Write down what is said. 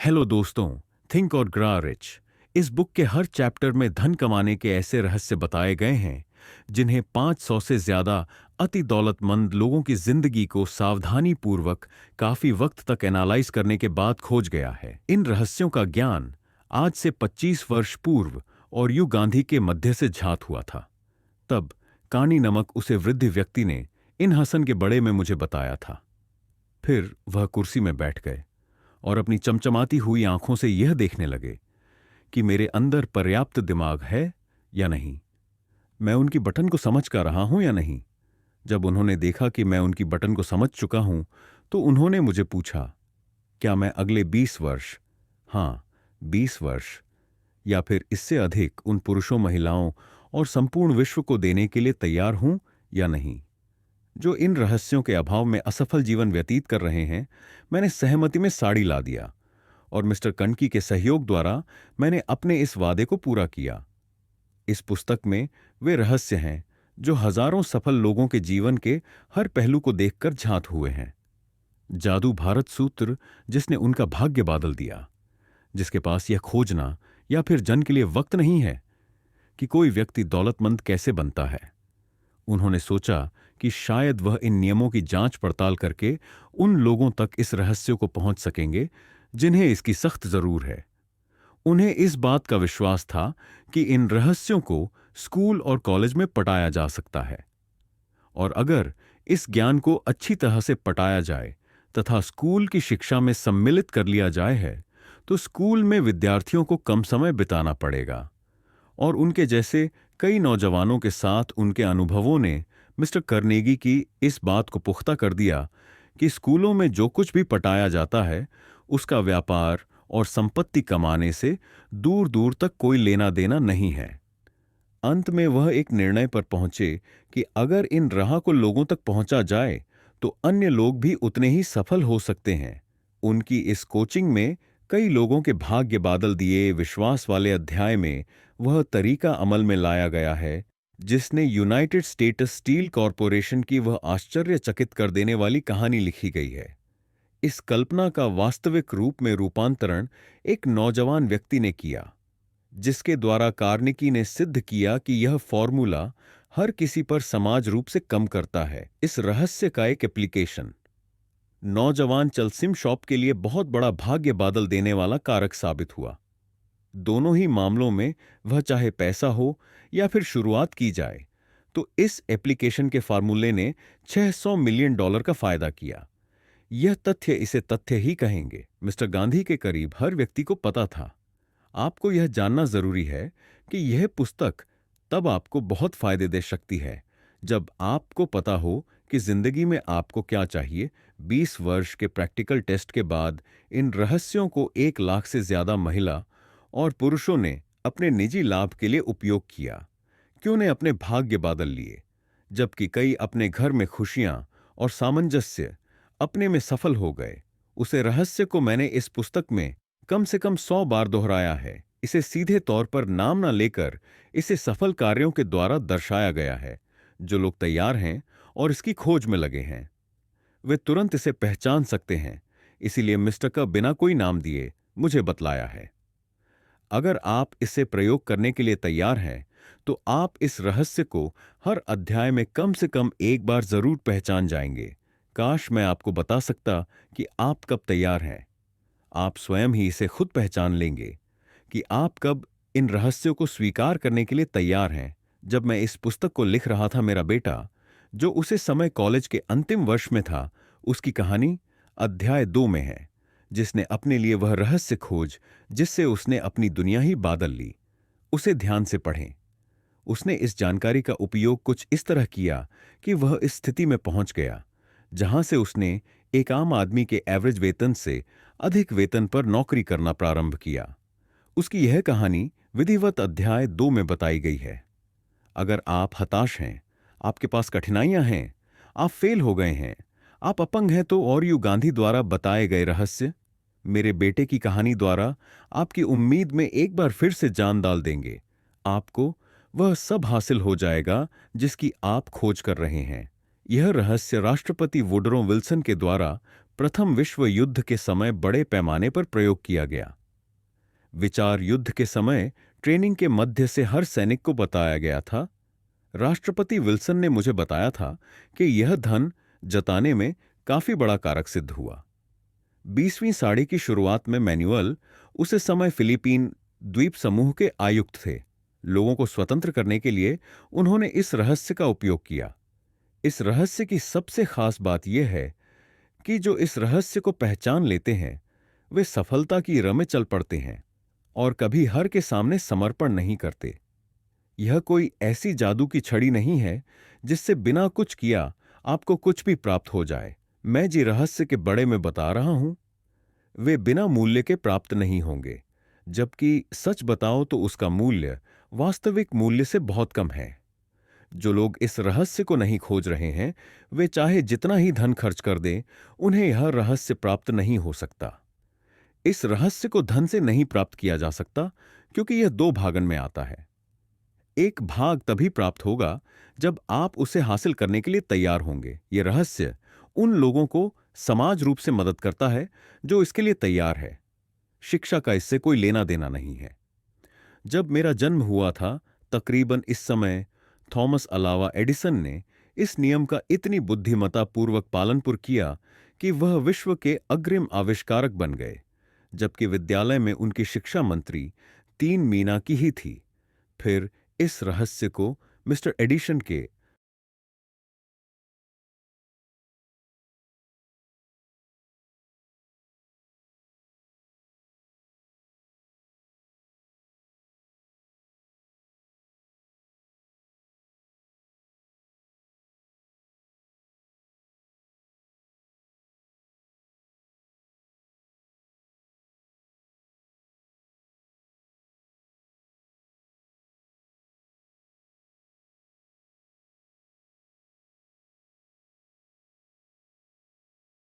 Hello दोस्तों। Think और grow rich इस बुक के हर चैप्टर में धन कमाने के ऐसे रहस्य बताए गए हैं जिन्हें 500 से ज्यादा अति दौलतमंद लोगों की जिंदगी को सावधानी पूर्वक काफी वक्त तक एनालाइज करने के बाद खोज गया है। इन रहस्यों का ज्ञान आज से 25 वर्ष पूर्व और यू गांधी के मध्य से झात हुआ था। तब कानी नमक उसे वृद्ध व्यक्ति ने इन हसन के बड़े में मुझे बताया था। फिर वह कुर्सी में बैठ गए और अपनी चमचमाती हुई आंखों से यह देखने लगे कि मेरे अंदर पर्याप्त दिमाग है या नहीं, मैं उनकी बटन को समझ कर रहा हूं या नहीं। जब उन्होंने देखा कि मैं उनकी बटन को समझ चुका हूं तो उन्होंने मुझे पूछा, क्या मैं अगले 20 वर्ष, हाँ 20 वर्ष या फिर इससे अधिक उन पुरुषों, महिलाओं और संपूर्ण विश्व को देने के लिए तैयार हूं या नहीं जो इन रहस्यों के अभाव में असफल जीवन व्यतीत कर रहे हैं। मैंने सहमति में साड़ी ला दिया और मिस्टर कनकी के सहयोग द्वारा मैंने अपने इस वादे को पूरा किया। इस पुस्तक में वे रहस्य हैं जो हजारों सफल लोगों के जीवन के हर पहलू को देखकर झांत हुए हैं। जादू भारत सूत्र जिसने उनका भाग्य बादल दिया, जिसके पास यह खोजना या फिर जन के लिए वक्त नहीं है कि कोई व्यक्ति दौलतमंद कैसे बनता है। उन्होंने सोचा कि शायद वह इन नियमों की जांच पड़ताल करके उन लोगों तक इस रहस्य को पहुंच सकेंगे जिन्हें इसकी सख्त जरूर है। उन्हें इस बात का विश्वास था कि इन रहस्यों को स्कूल और कॉलेज में पढ़ाया जा सकता है, और अगर इस ज्ञान को अच्छी तरह से पढ़ाया जाए तथा स्कूल की शिक्षा में सम्मिलित कर लिया जाए है तो स्कूल में विद्यार्थियों को कम समय बिताना पड़ेगा। और उनके जैसे कई नौजवानों के साथ उनके अनुभवों ने मिस्टर कार्नेगी की इस बात को पुख्ता कर दिया कि स्कूलों में जो कुछ भी पढ़ाया जाता है उसका व्यापार और संपत्ति कमाने से दूर दूर तक कोई लेना देना नहीं है। अंत में वह एक निर्णय पर पहुंचे कि अगर इन राह को लोगों तक पहुंचा जाए तो अन्य लोग भी उतने ही सफल हो सकते हैं। उनकी इस कोचिंग में कई लोगों के भाग्य बादल दिए विश्वास वाले अध्याय में वह तरीका अमल में लाया गया है जिसने यूनाइटेड स्टेट्स स्टील कॉरपोरेशन की वह आश्चर्यचकित कर देने वाली कहानी लिखी गई है। इस कल्पना का वास्तविक रूप में रूपांतरण एक नौजवान व्यक्ति ने किया, जिसके द्वारा कार्नेगी ने सिद्ध किया कि यह फॉर्मूला हर किसी पर समाज रूप से कम करता है। इस रहस्य का एक एप्लीकेशन नौजवान चलसिम शॉप के लिए बहुत बड़ा भाग्य बादल देने वाला कारक साबित हुआ। दोनों ही मामलों में वह चाहे पैसा हो या फिर शुरुआत की जाए तो इस एप्लीकेशन के फार्मूले ने $600 मिलियन का फायदा किया। यह तथ्य इसे तथ्य ही कहेंगे। मिस्टर गांधी के करीब हर व्यक्ति को पता था। आपको यह जानना जरूरी है कि यह पुस्तक तब आपको बहुत फायदे दे सकती है जब आपको पता हो कि जिंदगी में आपको क्या चाहिए। 20 वर्ष के प्रैक्टिकल टेस्ट के बाद इन रहस्यों को 1 लाख से ज्यादा महिला और पुरुषों ने अपने निजी लाभ के लिए उपयोग किया। क्यों ने अपने भाग्य बादल लिए, जबकि कई अपने घर में खुशियां और सामंजस्य अपने में सफल हो गए। उसे रहस्य को मैंने इस पुस्तक में कम से कम 100 बार दोहराया है। इसे सीधे तौर पर नाम न लेकर इसे सफल कार्यों के द्वारा दर्शाया गया है। जो लोग तैयार हैं और इसकी खोज में लगे हैं वे तुरंत इसे पहचान सकते हैं। इसीलिए मिस्टर का बिना कोई नाम दिए मुझे बतलाया है। अगर आप इसे प्रयोग करने के लिए तैयार हैं तो आप इस रहस्य को हर अध्याय में कम से कम एक बार जरूर पहचान जाएंगे। काश मैं आपको बता सकता कि आप कब तैयार हैं। आप स्वयं ही इसे खुद पहचान लेंगे कि आप कब इन रहस्यों को स्वीकार करने के लिए तैयार हैं। जब मैं इस पुस्तक को लिख रहा था, मेरा बेटा, जो उसे समय कॉलेज के अंतिम वर्ष में था, उसकी कहानी अध्याय 2 में है, जिसने अपने लिए वह रहस्य खोज जिससे उसने अपनी दुनिया ही बादल ली। उसे ध्यान से पढ़ें। उसने इस जानकारी का उपयोग कुछ इस तरह किया कि वह इस स्थिति में पहुंच गया जहां से उसने एक आम आदमी के एवरेज वेतन से अधिक वेतन पर नौकरी करना प्रारंभ किया। उसकी यह कहानी विधिवत अध्याय 2 में बताई गई है। अगर आप हताश हैं, आपके पास कठिनाइयां हैं, आप फेल हो गए हैं, आप अपंग हैं, तो और यू गांधी द्वारा बताए गए रहस्य मेरे बेटे की कहानी द्वारा आपकी उम्मीद में एक बार फिर से जान डाल देंगे। आपको वह सब हासिल हो जाएगा जिसकी आप खोज कर रहे हैं। यह रहस्य राष्ट्रपति वुडरो विल्सन के द्वारा प्रथम विश्व युद्ध के समय बड़े पैमाने पर प्रयोग किया गया। विचार युद्ध के समय ट्रेनिंग के मध्य से हर सैनिक को बताया गया था। राष्ट्रपति विल्सन ने मुझे बताया था कि यह धन जताने में काफी बड़ा कारक सिद्ध हुआ। 20वीं सदी की शुरुआत में मैनुअल उस समय फिलीपीन द्वीप समूह के आयुक्त थे। लोगों को स्वतंत्र करने के लिए उन्होंने इस रहस्य का उपयोग किया। इस रहस्य की सबसे खास बात यह है कि जो इस रहस्य को पहचान लेते हैं वे सफलता की राह में चल पड़ते हैं और कभी हर के सामने समर्पण नहीं करते। यह कोई ऐसी जादू की छड़ी नहीं है जिससे बिना कुछ किया आपको कुछ भी प्राप्त हो जाए। मैं जी रहस्य के बड़े में बता रहा हूं, वे बिना मूल्य के प्राप्त नहीं होंगे, जबकि सच बताओ तो उसका मूल्य वास्तविक मूल्य से बहुत कम है। जो लोग इस रहस्य को नहीं खोज रहे हैं वे चाहे जितना ही धन खर्च कर दें, उन्हें यह रहस्य प्राप्त नहीं हो सकता। इस रहस्य को धन से नहीं प्राप्त किया जा सकता क्योंकि यह दो भागन में आता है। एक भाग तभी प्राप्त होगा जब आप उसे हासिल करने के लिए तैयार होंगे। यह रहस्य उन लोगों को समाज रूप से मदद करता है जो इसके लिए तैयार है। शिक्षा का इससे कोई लेना देना नहीं है। जब मेरा जन्म हुआ था, तकरीबन इस समय थॉमस अलावा एडिसन ने इस नियम का इतनी बुद्धिमत्ता पूर्वक पालनपुर किया कि वह विश्व के अग्रिम आविष्कारक बन गए, जबकि विद्यालय में उनकी शिक्षा मंत्री 3 मीना की ही थी। फिर इस रहस्य को मिस्टर एडिसन के